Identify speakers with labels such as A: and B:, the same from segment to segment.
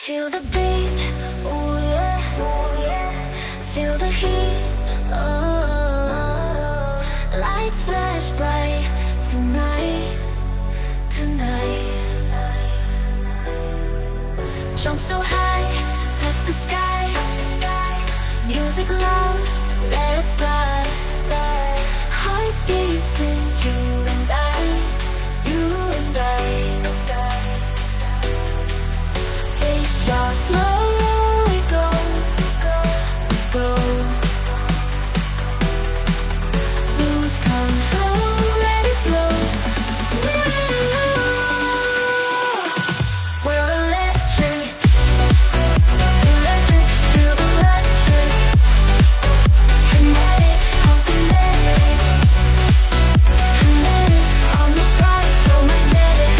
A: Feel the beat, oh yeah, oh yeah. Feel the heat, oh. Lights flash bright tonight, tonight. Jump so high, touch the sky. Music loud, let's fly. Heartbeats in you and I, you and I. Face draws slow, we go, go. Lose control, let it flow. We're electric, electric, feel the electric. Kinetic, how kinetic. Kinetic, on the sky, so magnetic.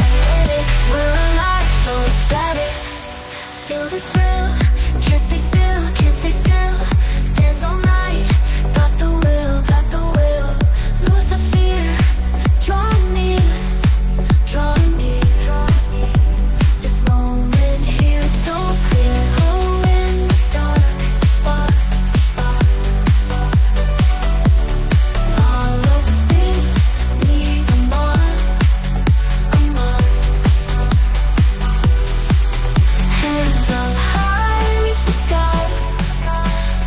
A: Magnetic, we're alive, so ecstatic. Feel the thrill, can't stay still, can't stay still. Dance all night, got the will, got the will. Lose the fear, draw near, draw near. This moment here so clear. Oh, in the dark, spot, spot. Follow the beat, leave a mark, a mark. Hands up high, reach the sky,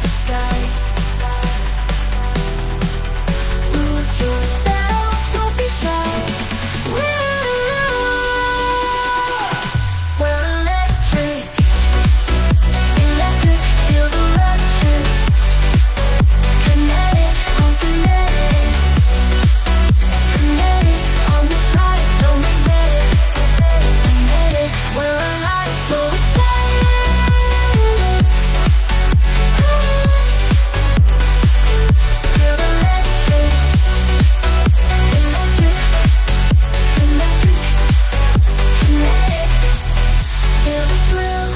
A: the sky. Lose yourself, don't be shy. We're electric, electric, feel the electric. Kinetic, how kinetic. Kinetic, on the sky, so magnetic. Magnetic, we're alive, so excited. Feel the electric, electric, electric, kinetic. Feel the thrill,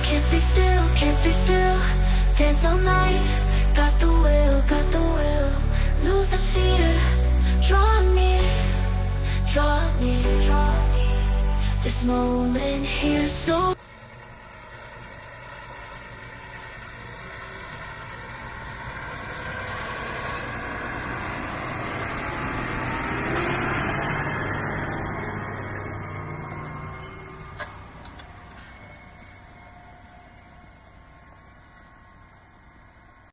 A: can't stay still, can't stay still. Dance all night, got the will, got the will. Lose the fear, draw near, draw near. This moment here so